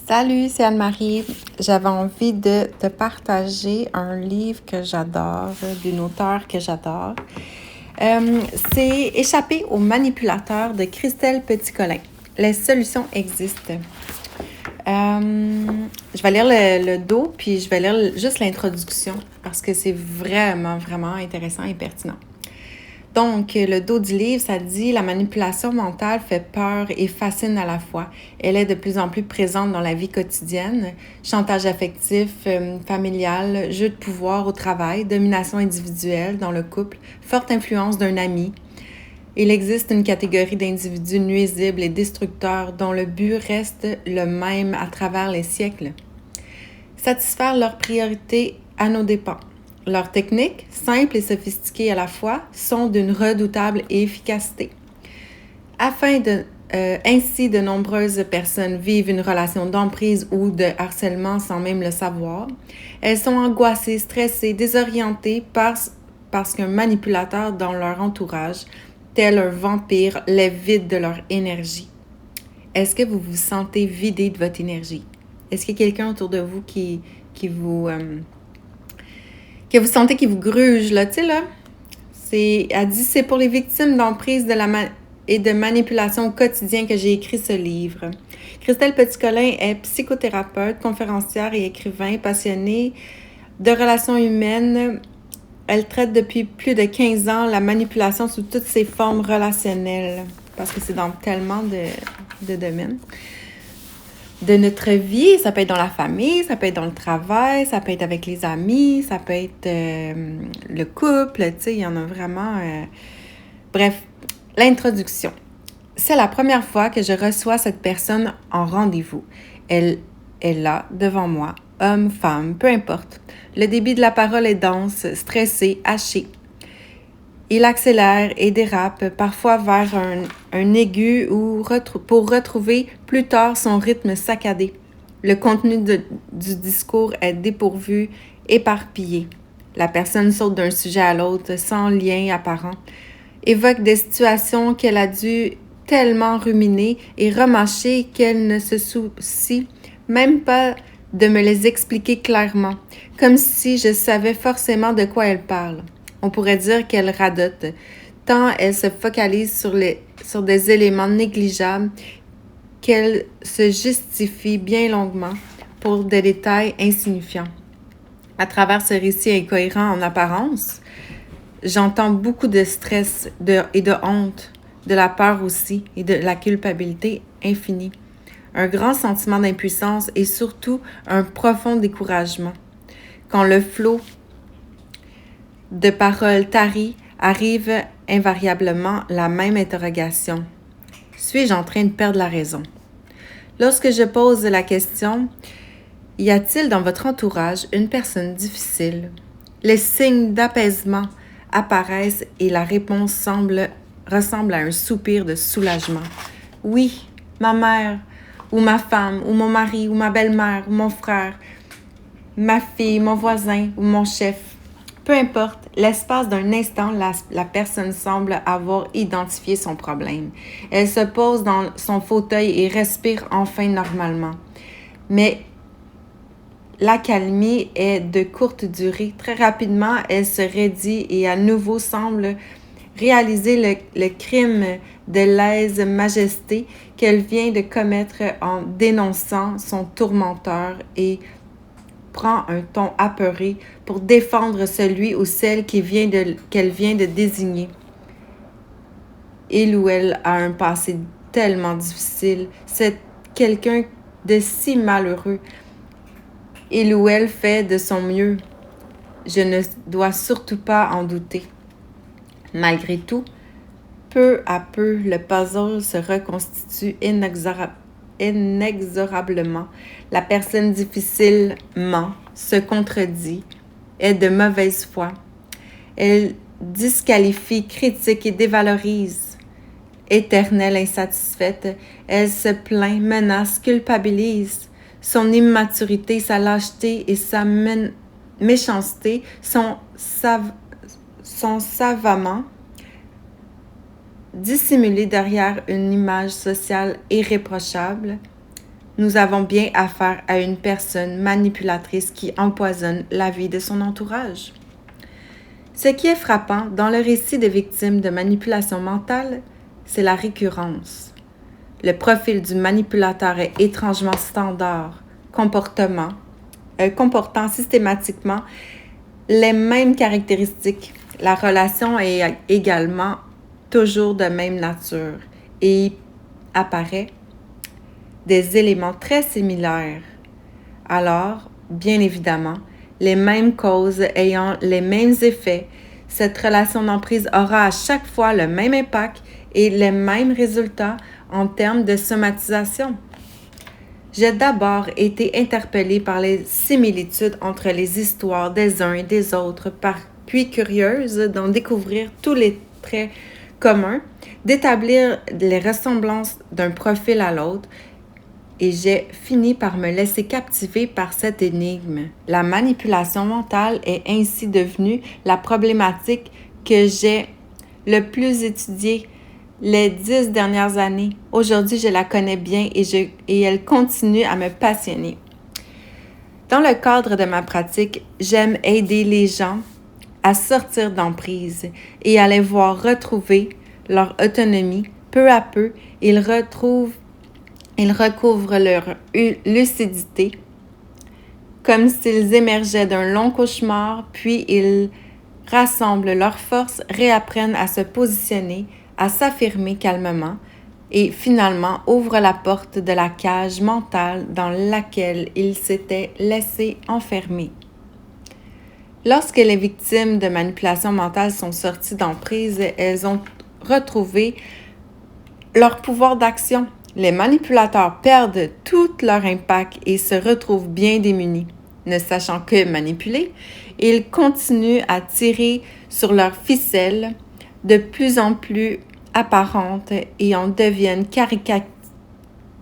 Salut, c'est Anne-Marie. J'avais envie de te partager un livre que j'adore, d'une auteure que j'adore. Euh, c'est Échapper aux manipulateurs de Christelle Petit-Colin. Les solutions existent. Je vais lire le dos, puis je vais lire juste l'introduction parce que c'est vraiment, vraiment intéressant et pertinent. Donc, le dos du livre, ça dit « La manipulation mentale fait peur et fascine à la fois. Elle est de plus en plus présente dans la vie quotidienne. Chantage affectif, familial, jeu de pouvoir au travail, domination individuelle dans le couple, forte influence d'un ami. Il existe une catégorie d'individus nuisibles et destructeurs dont le but reste le même à travers les siècles. Satisfaire leurs priorités à nos dépens. Leurs techniques, simples et sophistiquées à la fois, sont d'une redoutable efficacité. Ainsi, de nombreuses personnes vivent une relation d'emprise ou de harcèlement sans même le savoir. Elles sont angoissées, stressées, désorientées parce qu'un manipulateur dans leur entourage, tel un vampire, les vide de leur énergie. Est-ce que vous vous sentez vidé de votre énergie? Est-ce qu'il y a quelqu'un autour de vous que vous sentez qui vous gruge, là, tu sais, là? Elle dit, c'est pour les victimes d'emprise et de manipulation au quotidien que j'ai écrit ce livre. Christelle Petit-Colin est psychothérapeute, conférencière et écrivain passionnée de relations humaines. Elle traite depuis plus de 15 ans la manipulation sous toutes ses formes relationnelles, parce que c'est dans tellement de domaines de notre vie. Ça peut être dans la famille, ça peut être dans le travail, ça peut être avec les amis, ça peut être le couple, tu sais, il y en a vraiment... Bref, l'introduction. C'est la première fois que je reçois cette personne en rendez-vous. Elle est là, devant moi, homme, femme, peu importe. Le débit de la parole est dense, stressé, haché. Il accélère et dérape, parfois vers un aigu pour retrouver plus tard son rythme saccadé. Le contenu du discours est dépourvu, éparpillé. La personne saute d'un sujet à l'autre sans lien apparent, évoque des situations qu'elle a dû tellement ruminer et remâcher qu'elle ne se soucie même pas de me les expliquer clairement, comme si je savais forcément de quoi elle parle. On pourrait dire qu'elle radote, tant elle se focalise sur des éléments négligeables qu'elle se justifie bien longuement pour des détails insignifiants. À travers ce récit incohérent en apparence, j'entends beaucoup de stress et de honte, de la peur aussi et de la culpabilité infinie. Un grand sentiment d'impuissance et surtout un profond découragement. Quand le flot de paroles taries arrive invariablement la même interrogation. Suis-je en train de perdre la raison? Lorsque je pose la question, y a-t-il dans votre entourage une personne difficile? Les signes d'apaisement apparaissent et la réponse ressemble à un soupir de soulagement. Oui, ma mère, ou ma femme, ou mon mari, ou ma belle-mère, ou mon frère, ma fille, mon voisin, ou mon chef. Peu importe, l'espace d'un instant, la personne semble avoir identifié son problème. Elle se pose dans son fauteuil et respire enfin normalement. Mais l'accalmie est de courte durée. Très rapidement, elle se raidit et à nouveau semble réaliser le crime de lèse-majesté qu'elle vient de commettre en dénonçant son tourmenteur et prend un ton apeuré pour défendre celui ou celle qu'elle vient de désigner. Il ou elle a un passé tellement difficile, c'est quelqu'un de si malheureux. Il ou elle fait de son mieux. Je ne dois surtout pas en douter. Malgré tout, peu à peu, le puzzle se reconstitue inexorablement. La personne difficile ment, se contredit, est de mauvaise foi. Elle disqualifie, critique et dévalorise. Éternelle insatisfaite, elle se plaint, menace, culpabilise. Son immaturité, sa lâcheté et sa méchanceté sont savamment dissimulées derrière une image sociale irréprochable. nous avons bien affaire à une personne manipulatrice qui empoisonne la vie de son entourage. Ce qui est frappant dans le récit des victimes de manipulation mentale, c'est la récurrence. Le profil du manipulateur est étrangement standard, comportant systématiquement les mêmes caractéristiques. La relation est également toujours de même nature et y apparaît des éléments très similaires. Alors, bien évidemment, les mêmes causes ayant les mêmes effets, cette relation d'emprise aura à chaque fois le même impact et les mêmes résultats en termes de somatisation. J'ai d'abord été interpellée par les similitudes entre les histoires des uns et des autres, puis curieuse d'en découvrir tous les traits communs, d'établir les ressemblances d'un profil à l'autre, et j'ai fini par me laisser captiver par cette énigme. La manipulation mentale est ainsi devenue la problématique que j'ai le plus étudiée les 10 dernières années. Aujourd'hui, je la connais bien et elle continue à me passionner. Dans le cadre de ma pratique, j'aime aider les gens à sortir d'emprise et à les voir retrouver leur autonomie. Peu à peu, ils recouvrent leur lucidité comme s'ils émergeaient d'un long cauchemar, puis ils rassemblent leurs forces, réapprennent à se positionner, à s'affirmer calmement et finalement ouvrent la porte de la cage mentale dans laquelle ils s'étaient laissés enfermer. Lorsque les victimes de manipulation mentale sont sorties d'emprise, elles ont retrouvé leur pouvoir d'action. Les manipulateurs perdent tout leur impact et se retrouvent bien démunis. Ne sachant que manipuler, ils continuent à tirer sur leurs ficelles de plus en plus apparentes et en deviennent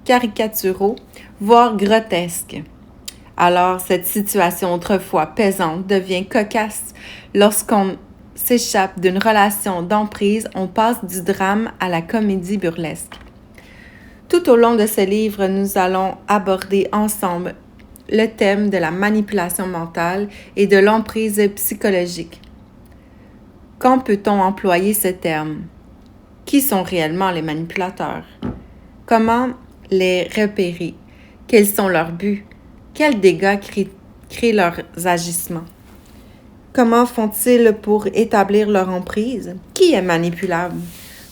caricaturaux, voire grotesques. Alors, cette situation autrefois pesante devient cocasse. Lorsqu'on s'échappe d'une relation d'emprise, on passe du drame à la comédie burlesque. Tout au long de ce livre, nous allons aborder ensemble le thème de la manipulation mentale et de l'emprise psychologique. Quand peut-on employer ce terme? Qui sont réellement les manipulateurs? Comment les repérer? Quels sont leurs buts? Quels dégâts créent leurs agissements? Comment font-ils pour établir leur emprise? Qui est manipulable?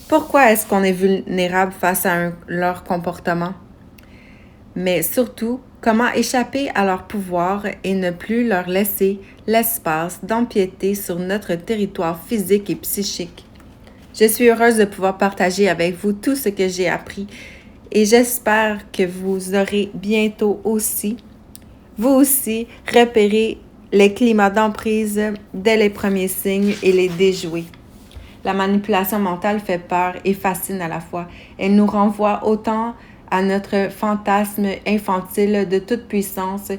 Pourquoi est-ce qu'on est vulnérable face à leur comportement? Mais surtout, comment échapper à leur pouvoir et ne plus leur laisser l'espace d'empiéter sur notre territoire physique et psychique? Je suis heureuse de pouvoir partager avec vous tout ce que j'ai appris et j'espère que vous aurez bientôt vous aussi, repéré les climats d'emprise dès les premiers signes et les déjouer. La manipulation mentale fait peur et fascine à la fois. Elle nous renvoie autant à notre fantasme infantile de toute puissance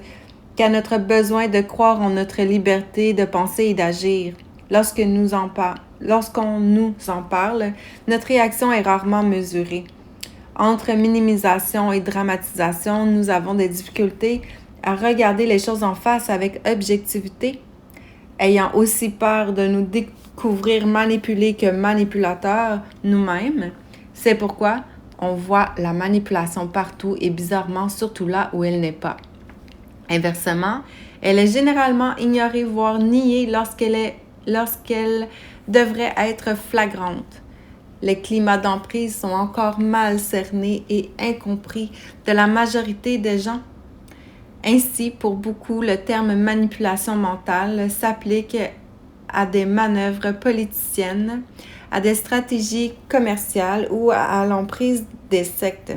qu'à notre besoin de croire en notre liberté de penser et d'agir. Lorsqu'on nous en parle, notre réaction est rarement mesurée. Entre minimisation et dramatisation, nous avons des difficultés à regarder les choses en face avec objectivité, ayant aussi peur de nous découvrir manipulés que manipulateurs nous-mêmes. C'est pourquoi on voit la manipulation partout et bizarrement surtout là où elle n'est pas. Inversement, elle est généralement ignorée, voire niée lorsqu'elle devrait être flagrante. Les climats d'emprise sont encore mal cernés et incompris de la majorité des gens. Ainsi, pour beaucoup, le terme manipulation mentale s'applique à des manœuvres politiciennes, à des stratégies commerciales ou à l'emprise des sectes.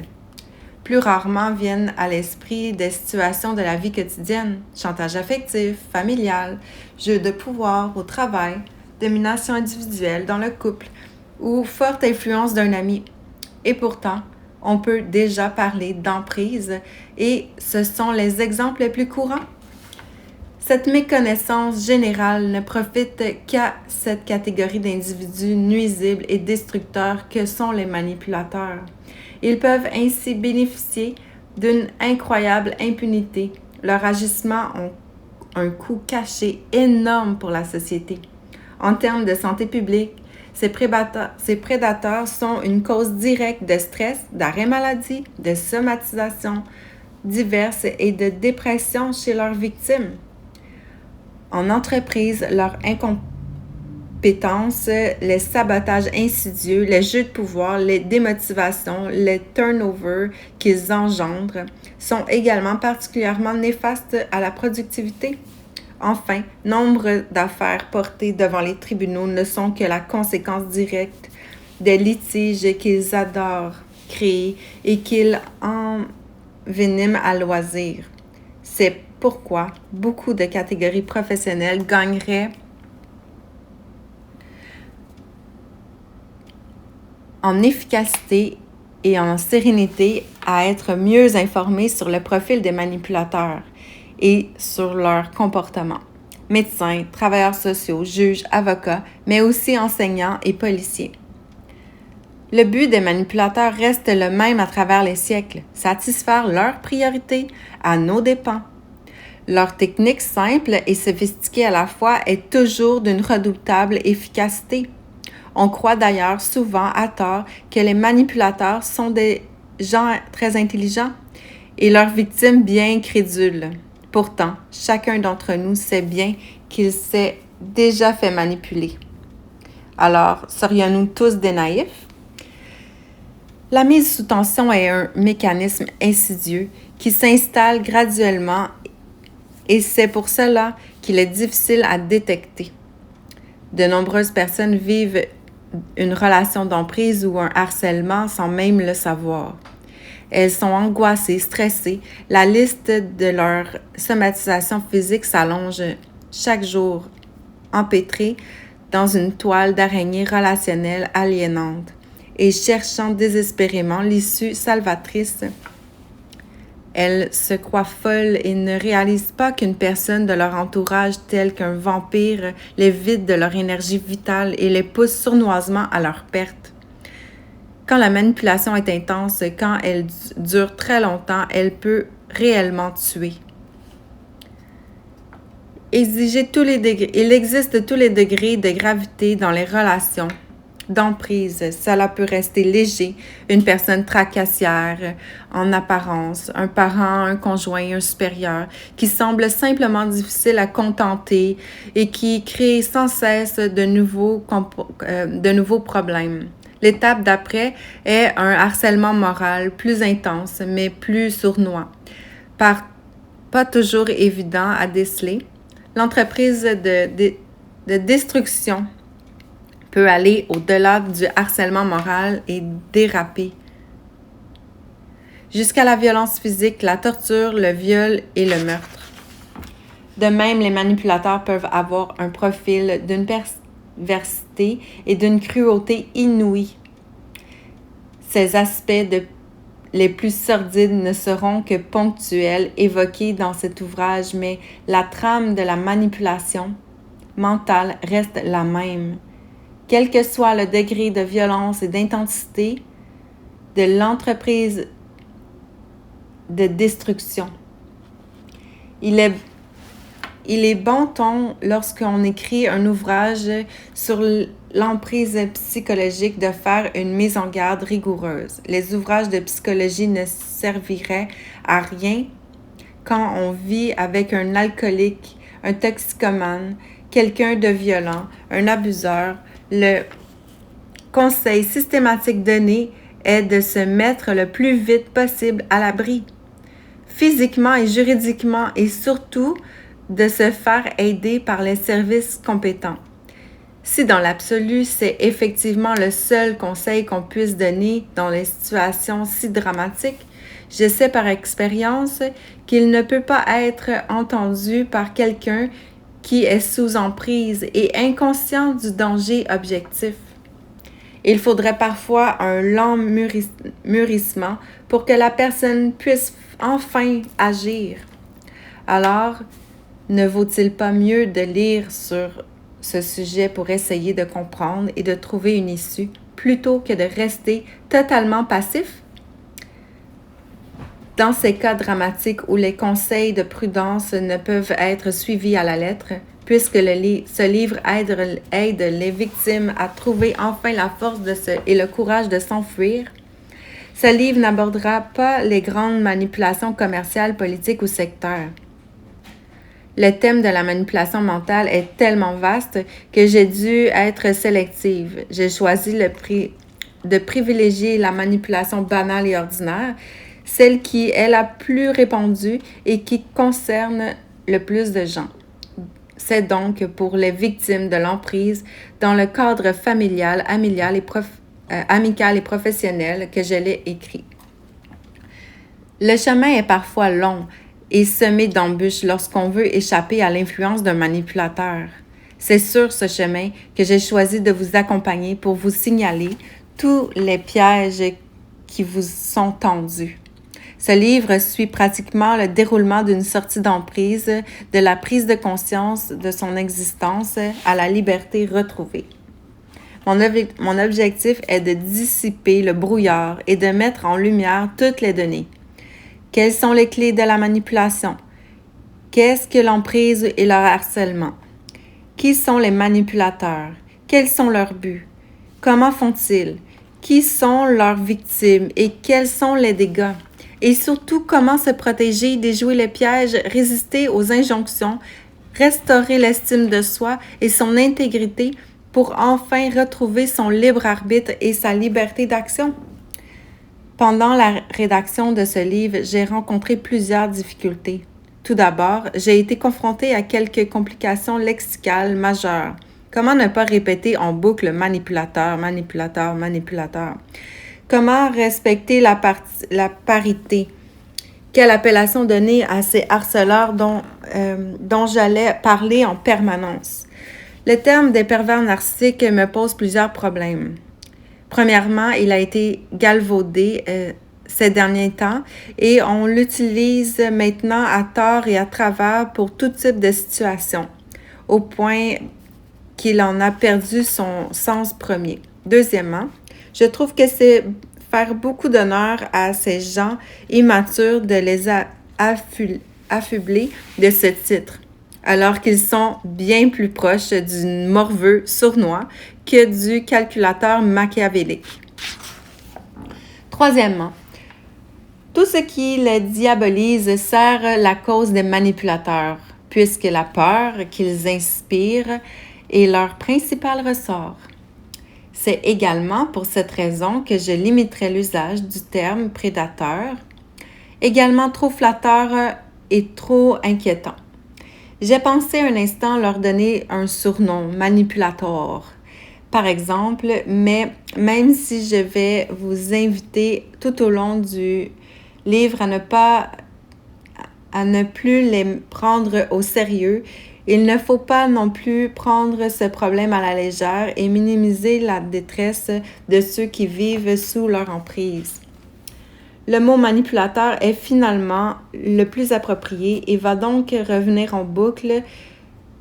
Plus rarement viennent à l'esprit des situations de la vie quotidienne, chantage affectif, familial, jeu de pouvoir au travail, domination individuelle dans le couple ou forte influence d'un ami. Et pourtant, on peut déjà parler d'emprise et ce sont les exemples les plus courants. Cette méconnaissance générale ne profite qu'à cette catégorie d'individus nuisibles et destructeurs que sont les manipulateurs. Ils peuvent ainsi bénéficier d'une incroyable impunité. Leurs agissements ont un coût caché énorme pour la société. En termes de santé publique, ces prédateurs sont une cause directe de stress, d'arrêt maladie, de somatisation diverses et de dépression chez leurs victimes. En entreprise, leur incompétence, les sabotages insidieux, les jeux de pouvoir, les démotivations, les turnovers qu'ils engendrent sont également particulièrement néfastes à la productivité. Enfin, nombre d'affaires portées devant les tribunaux ne sont que la conséquence directe des litiges qu'ils adorent créer et qu'ils enveniment à loisir. C'est pourquoi beaucoup de catégories professionnelles gagneraient en efficacité et en sérénité à être mieux informés sur le profil des manipulateurs et sur leur comportement. Médecins, travailleurs sociaux, juges, avocats, mais aussi enseignants et policiers. Le but des manipulateurs reste le même à travers les siècles, satisfaire leurs priorités à nos dépens. Leur technique simple et sophistiquée à la fois est toujours d'une redoutable efficacité. On croit d'ailleurs souvent à tort que les manipulateurs sont des gens très intelligents et leurs victimes bien crédules. Pourtant, chacun d'entre nous sait bien qu'il s'est déjà fait manipuler. Alors, serions-nous tous des naïfs? La mise sous tension est un mécanisme insidieux qui s'installe graduellement et c'est pour cela qu'il est difficile à détecter. De nombreuses personnes vivent une relation d'emprise ou un harcèlement sans même le savoir. Elles sont angoissées, stressées. La liste de leur somatisation physique s'allonge chaque jour, empêtrées dans une toile d'araignée relationnelle aliénante et cherchant désespérément l'issue salvatrice. Elles se croient folles et ne réalisent pas qu'une personne de leur entourage, telle qu'un vampire, les vide de leur énergie vitale et les pousse sournoisement à leur perte. Quand la manipulation est intense, quand elle dure très longtemps, elle peut réellement tuer. Il existe tous les degrés de gravité dans les relations d'emprise. Cela peut rester léger, une personne tracassière en apparence, un parent, un conjoint, un supérieur, qui semble simplement difficile à contenter et qui crée sans cesse de nouveaux problèmes. L'étape d'après est un harcèlement moral plus intense, mais plus sournois, pas toujours évident à déceler. L'entreprise de destruction peut aller au-delà du harcèlement moral et déraper jusqu'à la violence physique, la torture, le viol et le meurtre. De même, les manipulateurs peuvent avoir un profil d'une perversité et d'une cruauté inouïe. Ces aspects les plus sordides ne seront que ponctuels, évoqués dans cet ouvrage, mais la trame de la manipulation mentale reste la même. Quel que soit le degré de violence et d'intensité de l'entreprise de destruction. Il est bon ton, lorsqu'on écrit un ouvrage sur l'emprise psychologique, de faire une mise en garde rigoureuse. Les ouvrages de psychologie ne serviraient à rien quand on vit avec un alcoolique, un toxicomane, quelqu'un de violent, un abuseur. Le conseil systématique donné est de se mettre le plus vite possible à l'abri, physiquement et juridiquement, et surtout de se faire aider par les services compétents. Si dans l'absolu, c'est effectivement le seul conseil qu'on puisse donner dans les situations si dramatiques, je sais par expérience qu'il ne peut pas être entendu par quelqu'un qui est sous emprise et inconscient du danger objectif. Il faudrait parfois un lent mûrissement pour que la personne puisse enfin agir. Alors, ne vaut-il pas mieux de lire sur ce sujet pour essayer de comprendre et de trouver une issue, plutôt que de rester totalement passif? Dans ces cas dramatiques où les conseils de prudence ne peuvent être suivis à la lettre, puisque ce livre aide les victimes à trouver enfin la force et le courage de s'enfuir, ce livre n'abordera pas les grandes manipulations commerciales, politiques ou sectaires. Le thème de la manipulation mentale est tellement vaste que j'ai dû être sélective. J'ai choisi de privilégier la manipulation banale et ordinaire, celle qui est la plus répandue et qui concerne le plus de gens. C'est donc pour les victimes de l'emprise dans le cadre familial, amical et professionnel que je l'ai écrit. Le chemin est parfois long et semé d'embûches lorsqu'on veut échapper à l'influence d'un manipulateur. C'est sur ce chemin que j'ai choisi de vous accompagner pour vous signaler tous les pièges qui vous sont tendus. Ce livre suit pratiquement le déroulement d'une sortie d'emprise, de la prise de conscience de son existence à la liberté retrouvée. Mon objectif est de dissiper le brouillard et de mettre en lumière toutes les données. Quelles sont les clés de la manipulation? Qu'est-ce que l'emprise et leur harcèlement? Qui sont les manipulateurs? Quels sont leurs buts? Comment font-ils? Qui sont leurs victimes et quels sont les dégâts? Et surtout, comment se protéger, déjouer les pièges, résister aux injonctions, restaurer l'estime de soi et son intégrité pour enfin retrouver son libre arbitre et sa liberté d'action? Pendant la rédaction de ce livre, j'ai rencontré plusieurs difficultés. Tout d'abord, j'ai été confrontée à quelques complications lexicales majeures. Comment ne pas répéter en boucle manipulateur, manipulateur, manipulateur? Comment respecter la parité? Quelle appellation donner à ces harceleurs dont j'allais parler en permanence? Le terme des pervers narcissiques me pose plusieurs problèmes. Premièrement, il a été galvaudé ces derniers temps et on l'utilise maintenant à tort et à travers pour tout type de situation, au point qu'il en a perdu son sens premier. Deuxièmement, je trouve que c'est faire beaucoup d'honneur à ces gens immatures de les affubler de ce titre, alors qu'ils sont bien plus proches du morveux sournois que du calculateur machiavélique. Troisièmement, tout ce qui les diabolise sert la cause des manipulateurs, puisque la peur qu'ils inspirent est leur principal ressort. C'est également pour cette raison que je limiterai l'usage du terme prédateur, également trop flatteur et trop inquiétant. J'ai pensé un instant leur donner un surnom, manipulator, par exemple, mais même si je vais vous inviter tout au long du livre à ne plus les prendre au sérieux, il ne faut pas non plus prendre ce problème à la légère et minimiser la détresse de ceux qui vivent sous leur emprise. Le mot manipulateur est finalement le plus approprié et va donc revenir en boucle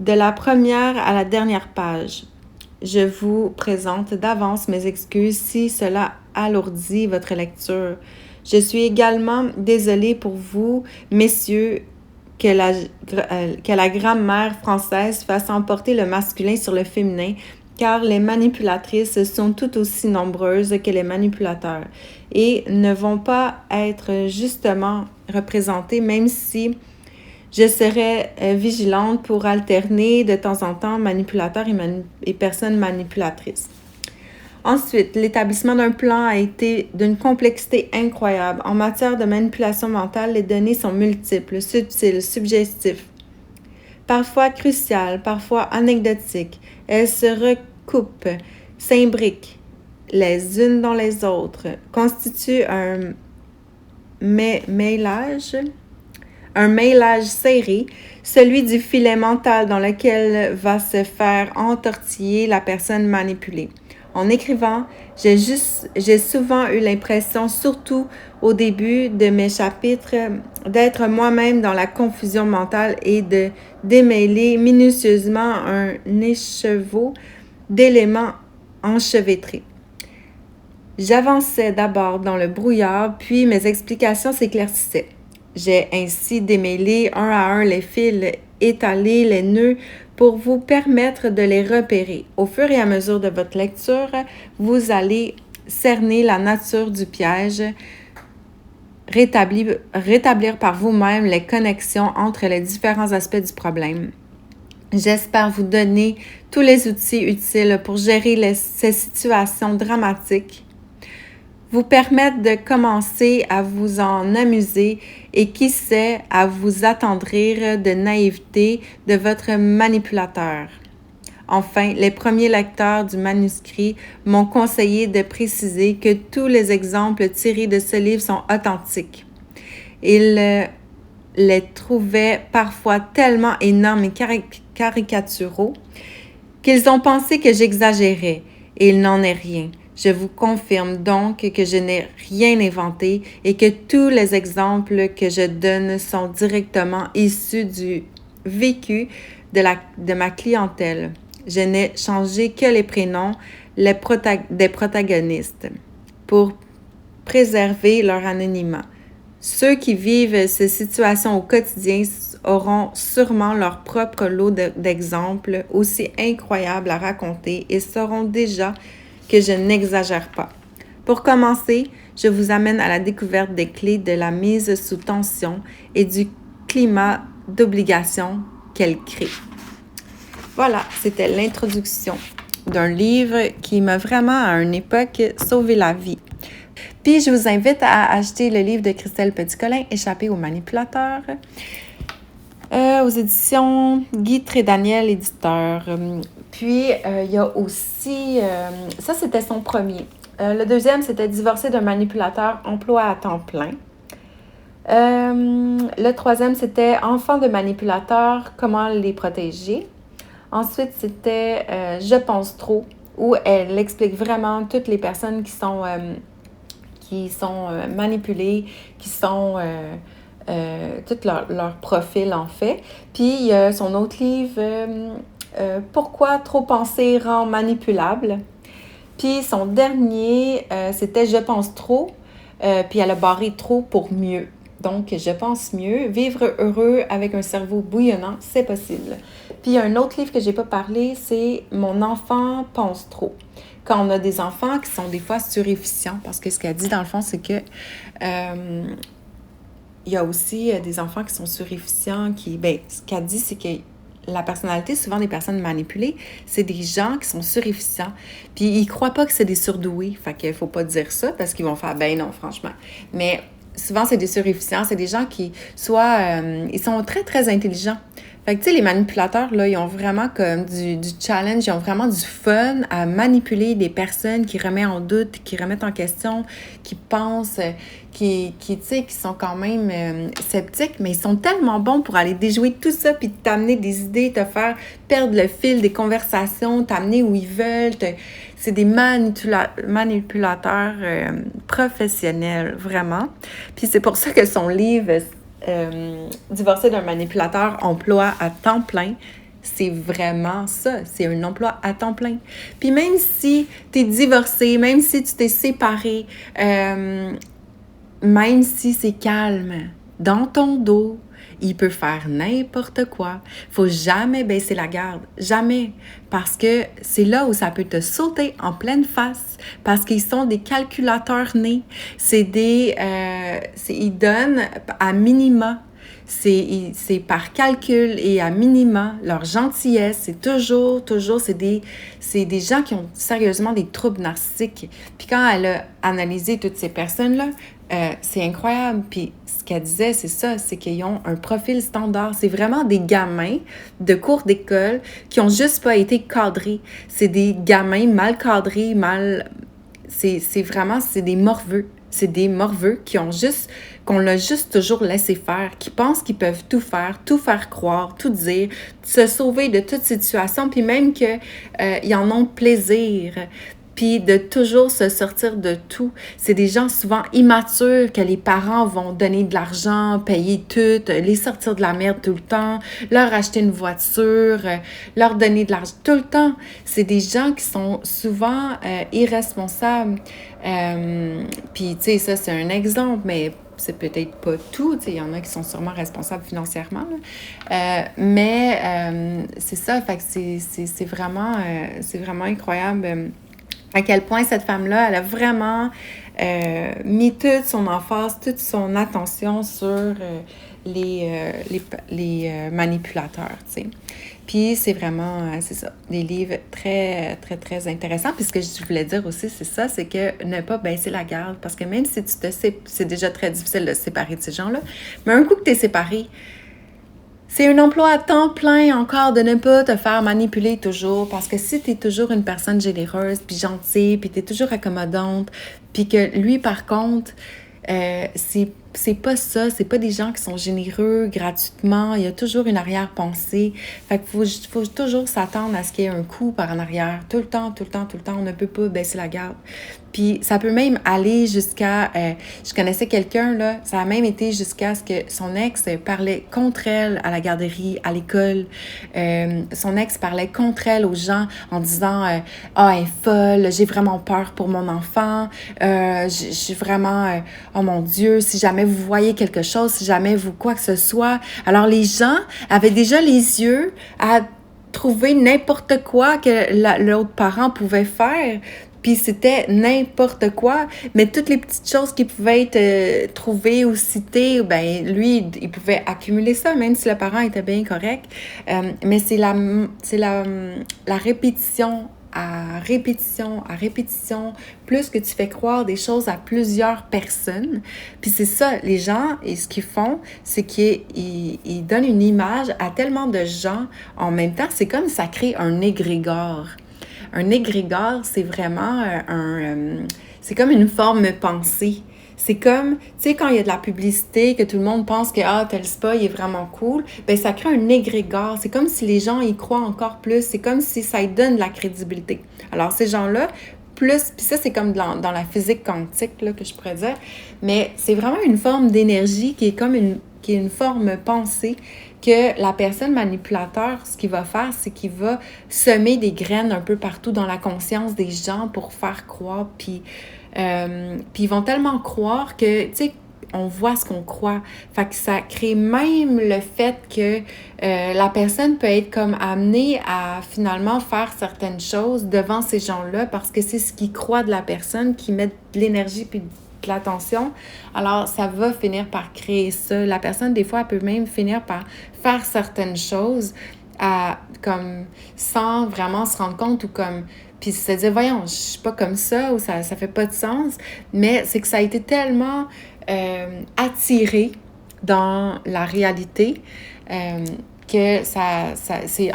de la première à la dernière page. Je vous présente d'avance mes excuses si cela alourdit votre lecture. Je suis également désolée pour vous, messieurs, que la grammaire française fasse emporter le masculin sur le féminin, car les manipulatrices sont tout aussi nombreuses que les manipulateurs et ne vont pas être justement représentées, même si je serai vigilante pour alterner de temps en temps manipulateurs et personnes manipulatrices. Ensuite, l'établissement d'un plan a été d'une complexité incroyable. En matière de manipulation mentale, les données sont multiples, subtiles, suggestives, parfois cruciales, parfois anecdotiques. Elles se recoupent, s'imbriquent les unes dans les autres, constituent un maillage serré, celui du filet mental dans lequel va se faire entortiller la personne manipulée. En écrivant, j'ai souvent eu l'impression, surtout au début de mes chapitres, d'être moi-même dans la confusion mentale et de démêler minutieusement un écheveau d'éléments enchevêtrés. J'avançais d'abord dans le brouillard, puis mes explications s'éclaircissaient. J'ai ainsi démêlé un à un les fils, étalé les nœuds pour vous permettre de les repérer. Au fur et à mesure de votre lecture, vous allez cerner la nature du piège, rétablir par vous-même les connexions entre les différents aspects du problème. J'espère vous donner tous les outils utiles pour gérer ces situations dramatiques, vous permettre de commencer à vous en amuser et qui sait, à vous attendrir de naïveté de votre manipulateur. Enfin, les premiers lecteurs du manuscrit m'ont conseillé de préciser que tous les exemples tirés de ce livre sont authentiques. Ils les trouvaient parfois tellement énormes et caricaturaux qu'ils ont pensé que j'exagérais, et il n'en est rien. Je vous confirme donc que je n'ai rien inventé et que tous les exemples que je donne sont directement issus du vécu de ma clientèle. Je n'ai changé que les prénoms des protagonistes pour préserver leur anonymat. Ceux qui vivent ces situations au quotidien auront sûrement leur propre lot d'exemples aussi incroyables à raconter et sauront déjà que je n'exagère pas. Pour commencer, je vous amène à la découverte des clés de la mise sous tension et du climat d'obligation qu'elle crée. Voilà, c'était l'introduction d'un livre qui m'a vraiment à une époque sauvé la vie. Puis je vous invite à acheter le livre de Christelle Petit-Colin, Échapper aux manipulateurs, aux éditions Guy Trédaniel, éditeur. Puis, il y a aussi, ça c'était son premier. Le deuxième, c'était Divorcer d'un manipulateur, emploi à temps plein. Le troisième, c'était Enfants de manipulateurs, comment les protéger. Ensuite, c'était Je pense trop, où elle explique vraiment toutes les personnes qui sont manipulées, qui sont tout leur profil en fait. Puis, il y a son autre livre, Pourquoi trop penser rend manipulable. Puis, son dernier, c'était Je pense trop, puis elle a barré trop pour mieux. Donc, je pense mieux. Vivre heureux avec un cerveau bouillonnant, c'est possible. Puis, il y a un autre livre que je n'ai pas parlé, c'est Mon enfant pense trop. Quand on a des enfants qui sont des fois surefficients, parce que ce qu'elle dit dans le fond, c'est que il y a aussi des enfants qui sont surefficients, ce qu'elle dit, c'est que la personnalité, souvent des personnes manipulées, c'est des gens qui sont surefficients. Puis, ils ne croient pas que c'est des surdoués. Fait qu'il ne faut pas dire ça parce qu'ils vont faire « ben non, franchement ». Mais souvent, c'est des surefficients. C'est des gens qui, ils sont très, très intelligents. Fait que, tu sais, les manipulateurs, là, ils ont vraiment comme du challenge, ils ont vraiment du fun à manipuler des personnes qui remettent en doute, qui remettent en question, qui pensent, qui sont quand même sceptiques, mais ils sont tellement bons pour aller déjouer tout ça, puis t'amener des idées, te faire perdre le fil des conversations, t'amener où ils veulent. C'est des manipulateurs professionnels, vraiment. Puis c'est pour ça que son livre... Divorcer d'un manipulateur, emploi à temps plein, c'est vraiment ça, c'est un emploi à temps plein. Puis même si tu es divorcé, même si tu t'es séparé, même si c'est calme, dans ton dos, il peut faire n'importe quoi. Faut jamais baisser la garde, jamais, parce que c'est là où ça peut te sauter en pleine face, parce qu'ils sont des calculateurs nés. Ils donnent à minima. C'est par calcul et à minima. Leur gentillesse, c'est toujours, c'est des gens qui ont sérieusement des troubles narcissiques. Puis quand elle a analysé toutes ces personnes-là, c'est incroyable. Puis ce qu'elle disait, c'est ça, c'est qu'ils ont un profil standard. C'est vraiment des gamins de cours d'école qui ont juste pas été cadrés. C'est des gamins mal cadrés, c'est des morveux. C'est des morveux qu'on l'a juste toujours laissé faire, qui pensent qu'ils peuvent tout faire croire, tout dire, se sauver de toute situation, puis même qu'ils en ont plaisir. puis de toujours se sortir de tout. C'est des gens souvent immatures que les parents vont donner de l'argent, payer tout, les sortir de la merde tout le temps, leur acheter une voiture, leur donner de l'argent tout le temps. C'est des gens qui sont souvent irresponsables. Puis, tu sais, ça, c'est un exemple, mais c'est peut-être pas tout. Tu sais, il y en a qui sont sûrement responsables financièrement. Mais c'est ça, fait que c'est vraiment incroyable à quel point cette femme-là, elle a vraiment mis toute son emphase, toute son attention sur les manipulateurs, tu sais. Puis c'est vraiment, c'est ça, des livres très, très, très intéressants. Puis ce que je voulais dire aussi, c'est ça, c'est que ne pas baisser la garde. Parce que même si tu te sais, c'est déjà très difficile de se séparer de ces gens-là, mais un coup que tu es séparé, c'est un emploi à temps plein encore de ne pas te faire manipuler toujours, parce que si tu es toujours une personne généreuse, puis gentille, puis tu es toujours accommodante, puis que lui, par contre, c'est pas ça, c'est pas des gens qui sont généreux gratuitement, il y a toujours une arrière-pensée. Fait qu'il faut toujours s'attendre à ce qu'il y ait un coup par en arrière, tout le temps, tout le temps, tout le temps, on ne peut pas baisser la garde. Puis ça peut même aller jusqu'à, je connaissais quelqu'un, là, ça a même été jusqu'à ce que son ex parlait contre elle à la garderie, à l'école. Son ex parlait contre elle aux gens en disant « Ah, elle est folle, j'ai vraiment peur pour mon enfant, je suis vraiment, oh mon Dieu, si jamais vous voyez quelque chose, si jamais vous quoi que ce soit. » Alors les gens avaient déjà les yeux à trouver n'importe quoi que l'autre parent pouvait faire. Puis c'était n'importe quoi, mais toutes les petites choses qui pouvaient être trouvées ou citées, ben lui, il pouvait accumuler ça, même si le parent était bien correct. Mais c'est la répétition à répétition, à répétition, plus que tu fais croire des choses à plusieurs personnes. Puis c'est ça, les gens, et ce qu'ils font, c'est qu'ils donnent une image à tellement de gens en même temps. C'est comme ça crée un égrégore. Un égrégore, c'est vraiment c'est comme une forme pensée. C'est comme, tu sais, quand il y a de la publicité, que tout le monde pense que, ah, tel spa, il est vraiment cool, ben ça crée un égrégore. C'est comme si les gens y croient encore plus. C'est comme si ça lui donne de la crédibilité. Alors, ces gens-là, plus, puis ça, c'est comme dans la physique quantique, là, que je pourrais dire, mais c'est vraiment une forme d'énergie qui est comme qui est une forme pensée, que la personne manipulateur, ce qu'il va faire, c'est qu'il va semer des graines un peu partout dans la conscience des gens pour faire croire, puis ils vont tellement croire que, tu sais, on voit ce qu'on croit. Fait que ça crée même le fait que la personne peut être comme amenée à finalement faire certaines choses devant ces gens-là parce que c'est ce qu'ils croient de la personne, qui met de l'énergie puis de l'attention. Alors, ça va finir par créer ça. La personne, des fois, elle peut même finir par faire certaines choses comme sans vraiment se rendre compte ou comme... Puis se dire, voyons, je suis pas comme ça ou ça fait pas de sens. Mais c'est que ça a été tellement attiré dans la réalité que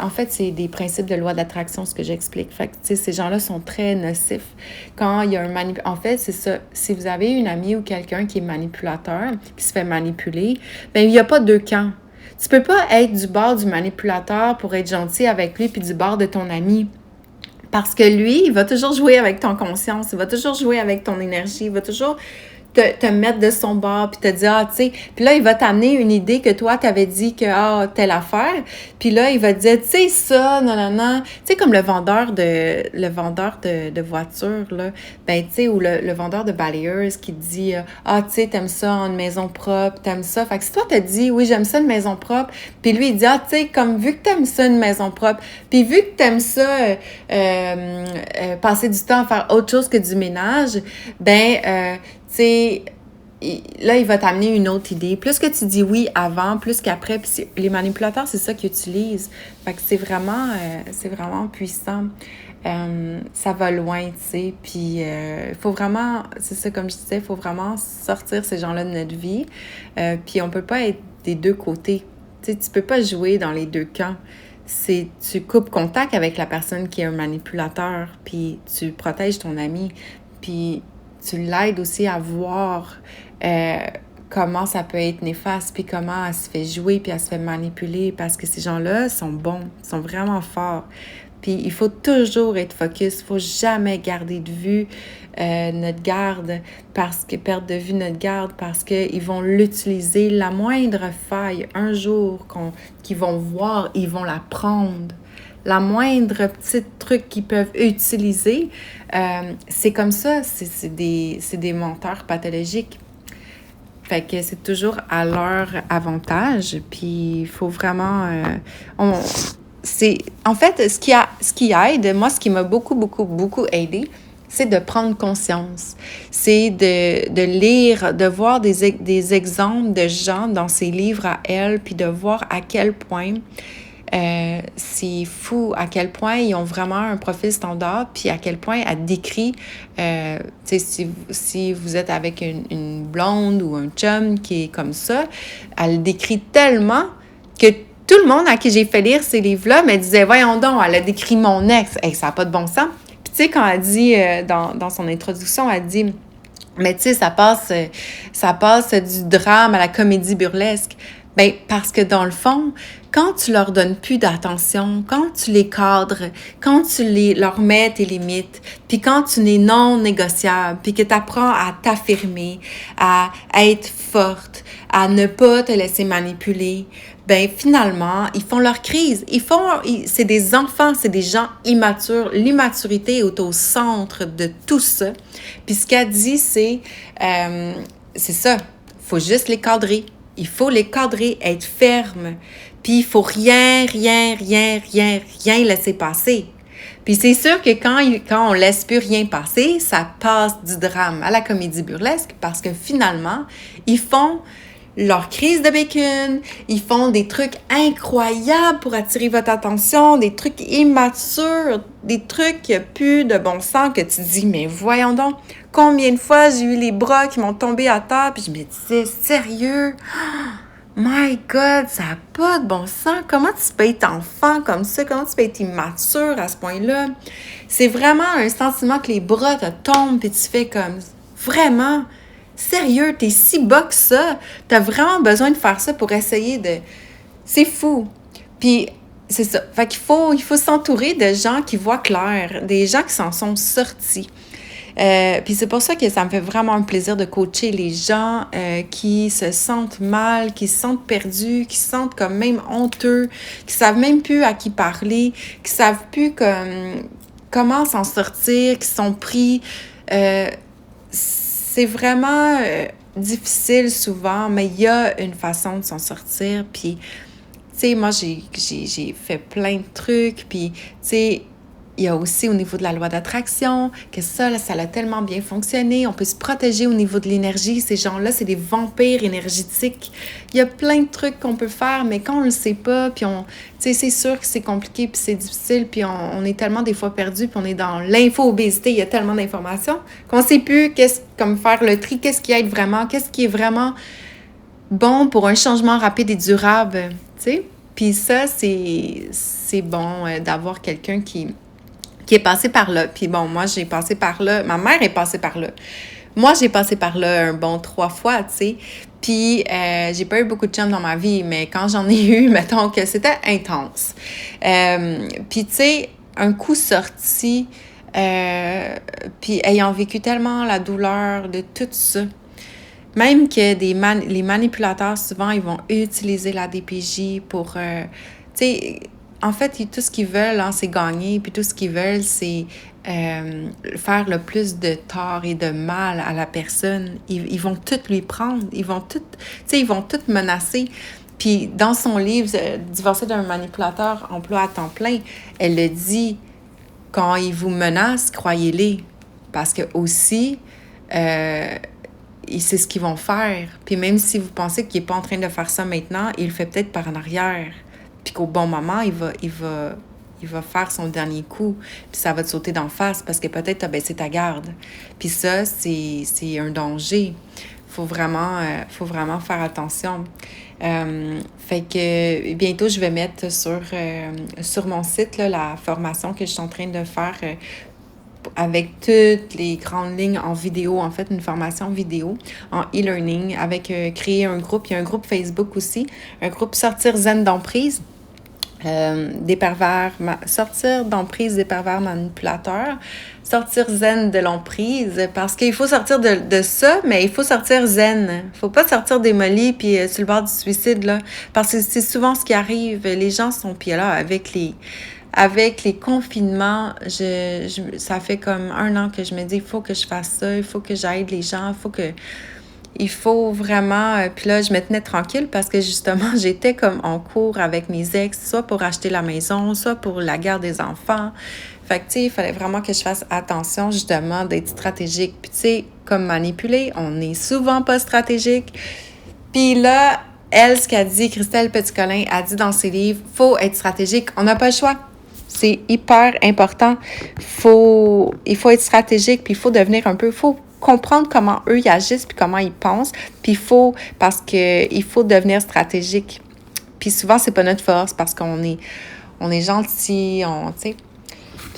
en fait, c'est des principes de loi d'attraction, ce que j'explique. Fait que, tu sais, ces gens-là sont très nocifs. Quand il y a en fait, c'est ça. Si vous avez une amie ou quelqu'un qui est manipulateur, qui se fait manipuler, bien, il n'y a pas deux camps. Tu peux pas être du bord du manipulateur pour être gentil avec lui puis du bord de ton ami. Parce que lui, il va toujours jouer avec ton conscience, il va toujours jouer avec ton énergie, il va toujours te mettre de son bord, puis te dire, ah, tu sais, puis là, il va t'amener une idée que toi, t'avais dit que, ah, telle affaire, puis là, il va te dire, tu sais, ça, non, non, non, tu sais, comme le vendeur de voitures, là, ben, tu sais, ou le vendeur de balayeuse qui te dit, ah, tu sais, t'aimes ça en une propre, t'aimes ça, fait que si toi, t'as dit, oui, j'aime ça une maison propre, puis lui, il dit, ah, tu sais, comme vu que t'aimes ça une maison propre, puis vu que t'aimes ça, passer du temps à faire autre chose que du ménage, ben, tu sais, là, il va t'amener une autre idée. Plus que tu dis oui avant, plus qu'après. Puis les manipulateurs, c'est ça qu'ils utilisent. Fait que c'est vraiment puissant. Ça va loin, tu sais. Puis il faut vraiment, c'est ça, comme je disais, il faut vraiment sortir ces gens-là de notre vie. Puis on peut pas être des deux côtés. Tu sais, tu peux pas jouer dans les deux camps. Tu coupes contact avec la personne qui est un manipulateur, puis tu protèges ton ami. Puis tu l'aides aussi à voir comment ça peut être néfaste, puis comment elle se fait jouer, puis elle se fait manipuler, parce que ces gens-là sont bons, sont vraiment forts. Puis il faut toujours être focus, il ne faut jamais garder de vue notre garde, perdre de vue notre garde, parce qu'ils vont l'utiliser, la moindre faille, un jour qu'ils vont voir, ils vont la prendre. La moindre petit truc qu'ils peuvent utiliser, c'est comme ça, c'est des menteurs pathologiques. Fait que c'est toujours à leur avantage, puis il faut vraiment... en fait, ce qui aide, moi, ce qui m'a beaucoup aidé, c'est de prendre conscience. C'est de lire, de voir des exemples de gens dans ses livres à elle, puis de voir à quel point c'est fou, à quel point ils ont vraiment un profil standard, puis à quel point elle décrit, si vous êtes avec une blonde ou un chum qui est comme ça, elle décrit tellement que tout le monde à qui j'ai fait lire ces livres-là me disait « Voyons donc, elle a décrit mon ex. Hey, ça n'a pas de bon sens. » Puis tu sais, quand elle dit, dans son introduction, elle dit « Mais tu sais, ça passe du drame à la comédie burlesque. » Bien, parce que dans le fond, quand tu leur donnes plus d'attention, quand tu les cadres, quand tu leur mets tes limites, puis quand tu es non négociable, puis que tu apprends à t'affirmer, à être forte, à ne pas te laisser manipuler, ben finalement, ils font leur crise. C'est des enfants, c'est des gens immatures. L'immaturité est au centre de tout ça. Puis ce qu'elle dit, c'est ça, il faut juste les cadrer. Il faut les cadrer, être ferme. Puis il faut rien laisser passer. Puis c'est sûr que quand on laisse plus rien passer, ça passe du drame à la comédie burlesque, parce que finalement, ils font leur crise de bacon, ils font des trucs incroyables pour attirer votre attention, des trucs immatures, des trucs qui n'ont plus de bon sens, que tu dis, mais voyons donc, combien de fois j'ai eu les bras qui m'ont tombé à terre, puis je me disais, sérieux? My God, ça n'a pas de bon sens. Comment tu peux être enfant comme ça? Comment tu peux être immature à ce point-là? C'est vraiment un sentiment que les bras te tombent, puis tu fais comme, vraiment... Sérieux, t'es si bas que ça. T'as vraiment besoin de faire ça pour essayer de... C'est fou. Puis, c'est ça. Fait qu'il faut s'entourer de gens qui voient clair, des gens qui s'en sont sortis. Puis c'est pour ça que ça me fait vraiment un plaisir de coacher les gens qui se sentent mal, qui se sentent perdus, qui se sentent comme même honteux, qui savent même plus à qui parler, qui savent plus comment s'en sortir, qui sont pris... c'est vraiment difficile souvent, mais il y a une façon de s'en sortir. Puis, tu sais, moi, j'ai fait plein de trucs. Puis, tu sais, il y a aussi au niveau de la loi d'attraction, que ça a tellement bien fonctionné. On peut se protéger au niveau de l'énergie. Ces gens-là, c'est des vampires énergétiques. Il y a plein de trucs qu'on peut faire, mais quand on le sait pas, puis tu sais, c'est sûr que c'est compliqué, puis c'est difficile, puis on est tellement des fois perdu, puis on est dans l'info-obésité, il y a tellement d'informations qu'on sait plus comme faire le tri, qu'est-ce qui aide vraiment, qu'est-ce qui est vraiment bon pour un changement rapide et durable, tu sais. Puis ça, c'est bon d'avoir quelqu'un qui est passé par là. Puis bon, moi, j'ai passé par là. Ma mère est passée par là. Moi, j'ai passé par là un bon 3 fois, tu sais. Puis, j'ai pas eu beaucoup de chums dans ma vie, mais quand j'en ai eu, mettons que c'était intense. Puis, tu sais, un coup sorti, puis ayant vécu tellement la douleur de tout ça, même que les manipulateurs, souvent, ils vont utiliser la DPJ pour, tu sais... En fait, tout ce qu'ils veulent, hein, c'est gagner, puis tout ce qu'ils veulent, c'est faire le plus de tort et de mal à la personne. Ils vont tout lui prendre, ils vont tout menacer. Puis dans son livre « Divorcer d'un manipulateur, emploi à temps plein », elle le dit, quand ils vous menacent, croyez-les. Parce que aussi, c'est ce qu'ils vont faire. Puis même si vous pensez qu'il n'est pas en train de faire ça maintenant, il le fait peut-être par en arrière. Puis qu'au bon moment, il va faire son dernier coup, puis ça va te sauter d'en face parce que peut-être tu as baissé ta garde. Puis ça, c'est un danger. Faut vraiment faire attention. Fait que bientôt, je vais mettre sur mon site là, la formation que je suis en train de faire avec toutes les grandes lignes en vidéo, en fait, une formation vidéo en e-learning avec créer un groupe. Il y a un groupe Facebook aussi, un groupe Sortir Zen d'emprise. des pervers, sortir d'emprise des pervers manipulateurs, sortir zen de l'emprise, parce qu'il faut sortir de ça, mais il faut sortir zen. Il faut pas sortir démoli puis sur le bord du suicide, là, parce que c'est souvent ce qui arrive. Les gens sont, puis là, avec les confinements, ça fait comme 1 an que je me dis, il faut que je fasse ça, il faut que j'aide les gens, il faut vraiment... puis là, je me tenais tranquille parce que justement, j'étais comme en cours avec mes ex, soit pour acheter la maison, soit pour la garde des enfants. Fait que, tu sais, il fallait vraiment que je fasse attention, justement, d'être stratégique. Puis, tu sais, comme manipuler, on n'est souvent pas stratégique. Puis là, elle, ce qu'elle dit, Christelle Petit-Colin, a dit dans ses livres, faut être stratégique. On n'a pas le choix. C'est hyper important. Il faut être stratégique, puis il faut devenir un peu... faut comprendre comment eux ils agissent puis comment ils pensent, puis parce que il faut devenir stratégique. Puis souvent c'est pas notre force parce qu'on est gentil, tu sais.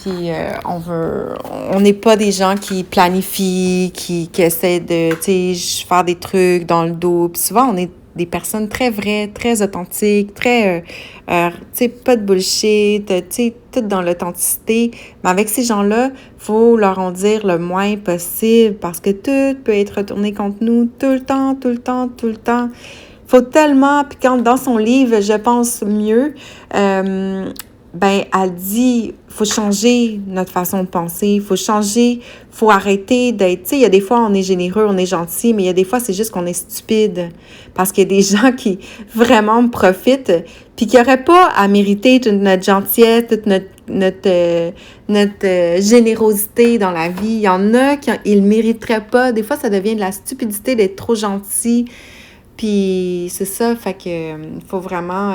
Puis on n'est pas des gens qui planifient, qui essaient de, tu sais, faire des trucs dans le dos. Puis souvent on est des personnes très vraies, très authentiques, très, tu sais, pas de bullshit, tu sais, tout dans l'authenticité. Mais avec ces gens-là, il faut leur en dire le moins possible parce que tout peut être retourné contre nous tout le temps, tout le temps, tout le temps. Il faut tellement, puis quand dans son livre, je pense mieux, elle dit, faut changer notre façon de penser, faut changer, faut arrêter d'être, tu sais, il y a des fois on est généreux, on est gentil, mais il y a des fois c'est juste qu'on est stupide parce qu'il y a des gens qui vraiment profitent puis qui n'auraient pas à mériter toute notre gentillesse, toute notre générosité dans la vie. Il y en a qui ils ne mériteraient pas. Des fois, ça devient de la stupidité d'être trop gentil. Puis c'est ça, fait que faut vraiment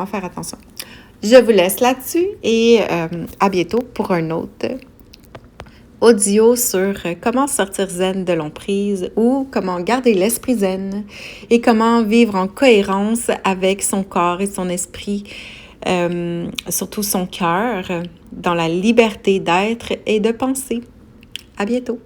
faire attention. Je vous laisse là-dessus et à bientôt pour un autre audio sur comment sortir zen de l'emprise ou comment garder l'esprit zen et comment vivre en cohérence avec son corps et son esprit, surtout son cœur, dans la liberté d'être et de penser. À bientôt!